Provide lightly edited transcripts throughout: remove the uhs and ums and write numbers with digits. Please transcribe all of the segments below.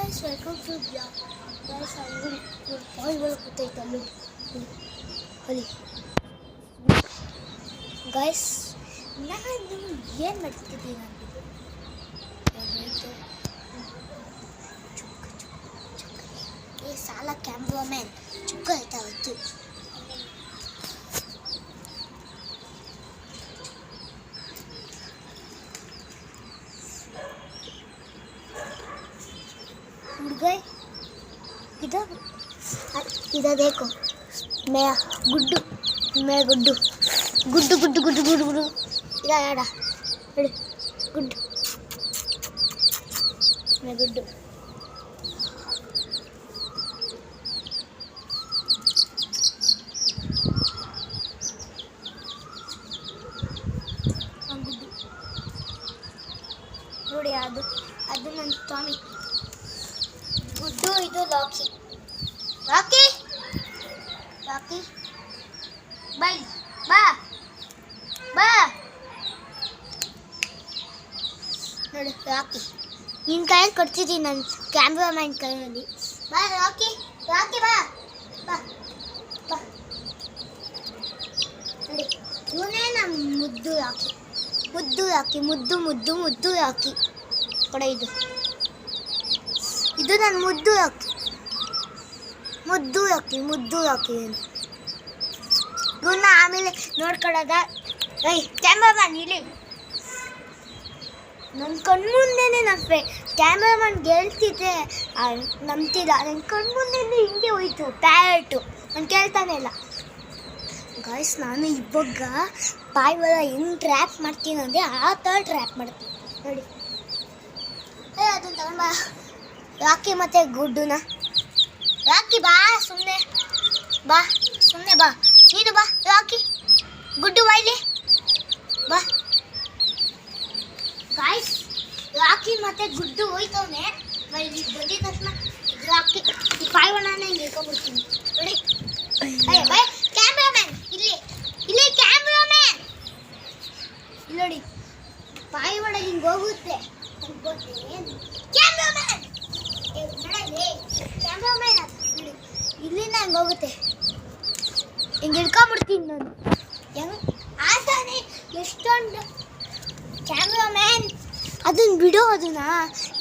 guys, welcome to vlog. Guys, I'm going to ಅಲ್ಲಿ guys ನಾನು ಏನು ಮಾಡ್ತಿದ್ದೀನಿ ಅಂದ್ಬಿಟ್ಟು ಏ ಸಾಲ ಕ್ಯಾಮ್ರಾಮ್ಯಾನ್ ಚುಕ್ಕ ಆಯ್ತಾ ಹೊತ್ತು गए इधर देखो मैं गुड्डू मैं गुड्डू गुड्डू गुड्डू गुड्डू गुड्डू गुड्डू इधर आड़ा गुड्डू मैं गुड्डू गुड्डू ನೋಡಿ ಅದು ನನ್ನ ಟಾಮಿ ಗುಡ್ಡು ಇದು ಲಾಕಿ ಲಾಕಿ ಲಾಕಿ ಬೈ ಬಾ ಬಾ ನೋಡಿ ಲಾಕಿ ನಿನ್ನ ಕೈಯಲ್ಲಿ ಕೊಡ್ತಿದ್ದೀನಿ ನಾನು ಕ್ಯಾಮ್ರಾಮ್ಯಾನ್ ಕೈಯಲ್ಲಿ ಬಾ ಲಾಕಿ ಲಾಕಿ ಬಾ ಬಾ ಬಾ ನೋಡಿ ಇವನೇ ನಮ್ಮ ಮುದ್ದು ಲಾಕಿ ಮುದ್ದು ಲಾಕಿ ಮುದ್ದು ಮುದ್ದು ಮುದ್ದು ಲಾಕಿ ಕೊಡ ಇದು ನನ್ನ ಮುದ್ದು ಹಾಕಿ ಮುದ್ದು ಹಾಕಿ ಇವನ್ನ ಆಮೇಲೆ ನೋಡ್ಕೊಳ್ಳೋದ ಕ್ಯಾಮ್ರಾಮನ್ ಇಲ್ಲಿ ನನ್ನ ಕಣ್ಮುಂದೆನೇ ನಮ್ಮ ಕ್ಯಾಮ್ರಾಮನ್ ಗೆಲ್ತಿದ್ದೆ ನಂಬ್ತಿದ್ದ ನನ್ನ ಕಣ್ಮುಂದೆನೇ ಹಿಂಗೆ ಹೋಯ್ತು ಪ್ಯಾರೆಟು ನಾನು ಕೇಳ್ತಾನೆ ಇಲ್ಲ ಗಾಯ್ಸ್ ನಾನು ಇವಾಗ ಪಾಯ್ವಲ ಹೆಂಗೆ ಟ್ರ್ಯಾಪ್ ಮಾಡ್ತೀನಿ ಅಂದರೆ ಆ ಥರ ಟ್ರ್ಯಾಪ್ ಮಾಡ್ತೀನಿ ನೋಡಿ ಅದನ್ನು ತಗೊಂಡು ಬಾ ರಾಕಿ ಮತ್ತೆ ಗುಡ್ಡುನ ರಾಕಿ ಬಾ ಸುಮ್ಮನೆ ಬಾ ನೀನು ಬಾ ರಾಕಿ ಗುಡ್ಡು ಬಾಯ್ಲಿ ಬಾ ಗಾಯ್ಸ್ ರಾಕಿ ಮತ್ತೆ ಗುಡ್ಡು ಹೋಯ್ತವನೆ ಇಲ್ಲಿ ಬಂದಿದ ತಕ್ಷಣ ರಾಕಿ ಈ ಪಾಯ್ವಣ್ಣನ ಹಿಂಗೆ ಇಟ್ಕೊಂಡ್ಬಿಡ್ತೀನಿ ನೋಡಿ ಬೈ ಕ್ಯಾಮ್ರಾಮ್ಯಾನ್ ಇಲ್ಲಿ ಕ್ಯಾಮ್ರಾಮ್ಯಾನ್ ಇಲ್ಲಿ ನೋಡಿ ಪಾಯ್ವಣ್ಣ ಹಿಂಗೆ ಹೋಗುತ್ತೆ ಕ್ಯಾಮ್ರಾಮ್ಯಾನ್ ಕ್ಯಾಮ್ರಾಮ್ಯಾನ್ ಇಲ್ಲಿಂದ ಹಂಗೆ ಹೋಗುತ್ತೆ ಹಿಂಗೆ ಹಿಡ್ಕೊಂಡ್ಬಿಡ್ತೀನಿ ನಾನು ಹೆಂಗೆ ಆತಾನೆ ಎಷ್ಟೊಂದು ಕ್ಯಾಮ್ರಾಮ್ಯಾನ್ ಅದನ್ನು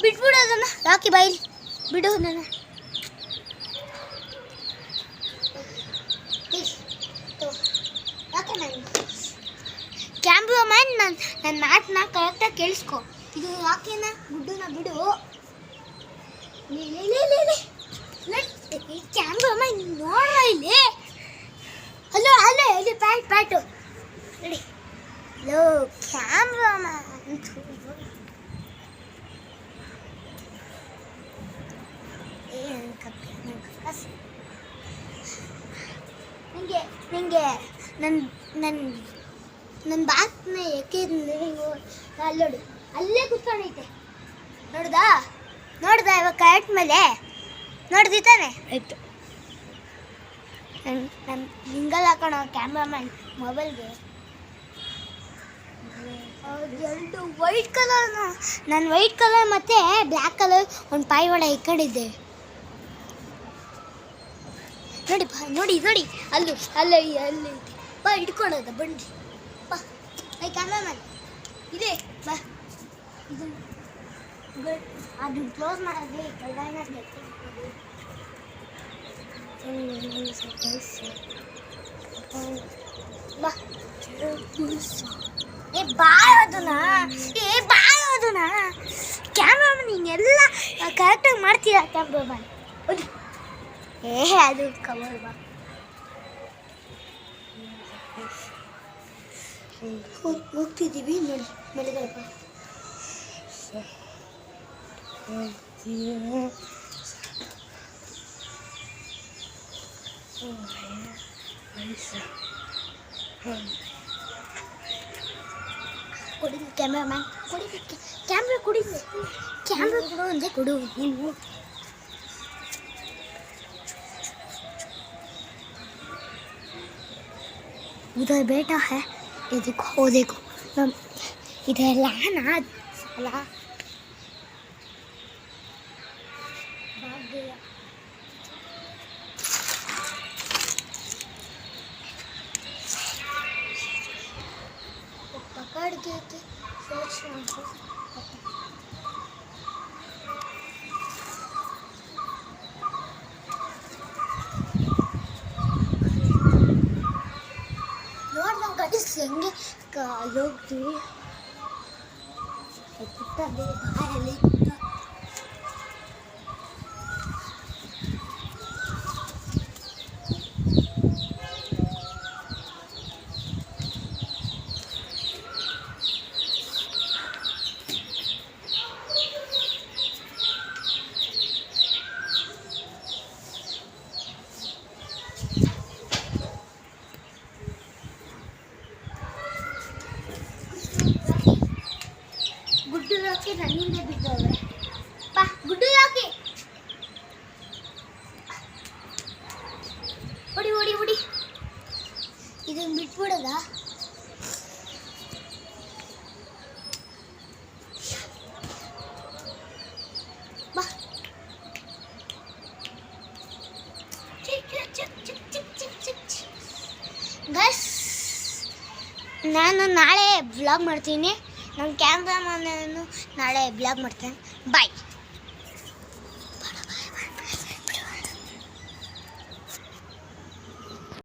ಬಿಟ್ಬಿಡು ಅದನ್ನು ರಾಕಿ ಬಾಯಿಲಿ ಬಿಡು ನನ್ನ ಕ್ಯಾಮ್ರಾಮ್ಯಾನ್ ನನ್ನ ಮಾತನ್ನ ಕರೆಕ್ಟಾಗಿ ಕೇಳಿಸ್ಕೊ ಇದು ರಾಕಿನ ಗುಡ್ಡುನ ಬಿಡು ಕ್ಯಾಮ್ರಾಮ್ಯಾನ್ ನೋಡ್ರ ಇಲ್ಲಿ ಹಲೋ ಇಲ್ಲಿ ಪ್ಯಾಟು ನೋಡಿ ಹಲೋ ಕ್ಯಾಮ್ರಾಮ್ಯಾನ್ ನಿಂಗೆ ನನ್ನ ಬಾತ್ನ ಯಾಕೆ ಅಲ್ಲೋಡು ಅಲ್ಲೇ ಕುತ್ಕೊಂಡೈತೆ ನೋಡ್ದಾ ಇವಾಗ ಕರೆಕ್ಟ್ ಮೇಲೆ ನೋಡ್ದಿತಾನೆ ಆಯಿತು ನನ್ನ ಹಿಂಗಲ್ಲಿ ಹಾಕೋಣ ಕ್ಯಾಮ್ರಾಮ್ಯಾನ್ ಮೊಬೈಲ್ಗೆ ಎರಡು ವೈಟ್ ಕಲರ್ನು ನಾನು ವೈಟ್ ಕಲರ್ ಮತ್ತು ಬ್ಲ್ಯಾಕ್ ಕಲರ್ ಒಂದು ಪಾಯ್ವಾಡ ಇಕ್ಕೊಂಡಿದ್ದೆ ನೋಡಿ ಅಲ್ಲಿ ಬಾ ಹಿಡ್ಕೊಳೋದ ಬನ್ನಿ ಬಾ ಕ್ಯಾಮ್ರಾಮ್ಯಾನ್ ಇದೆ ಬಾ ಇದು ಅದನ್ನು ಕ್ಲೋಸ್ ಮಾಡಿದ್ರೆ ಬಾ ಬಾಯೋದನ ಕ್ಯಾಮ್ರಾಮನ್ ಹಿಂಗೆಲ್ಲ ಕರೆಕ್ಟಾಗಿ ಮಾಡ್ತೀರಾ ಕ್ಯಾಮ್ರಾಮನ್ ಅದು ಕವರ್ ಬಾ ಹೋಗ್ತಿದ್ದೀವಿ ನೋಡಿ ಬೆಳೆದಪ್ಪ ಕೊಡಿ ಕ್ಯಾಮ್ರಾಮ್ಯಾನ್ ಕ್ಯಾಮ್ರಾ ಕೊಡು ಅಂದರೆ ಕೊಡು ನೀನು उधर बेटा है ये देखो वो देखो इधर लाना साला ಗೊತ್ತಿಲ್ಲ. पकड़ के सोच रहा हूँ. ನೋಡ್ದ ಗಡಿಸ್ ಹೆಂಗೆ ಹೋಗ್ತೀವಿ ಬಾಯಲ್ಲಿ ಗುಡ್ಡು ಹಾಕಿ ನನ್ನಿಂದ ಬಿದ್ದೋದ್ರೆ ಪಾ ಗುಡ್ಡು ಹಾಕಿ ಹೊಡಿ ಹೊಡಿ ಹೊಡಿ ಇದನ್ನು ಬಿಟ್ಬಿಡೋದ ಬಾ ಗೈಸ್ ನಾನು ನಾಳೆ ಬ್ಲಾಗ್ ಮಾಡ್ತೀನಿ. ನನ್ನ ಕ್ಯಾಮ್ರಾಮನ್ನನ್ನು ನಾಳೆ ಬ್ಲಾಗ್ ಮಾಡ್ತೇನೆ. ಬಾಯ್.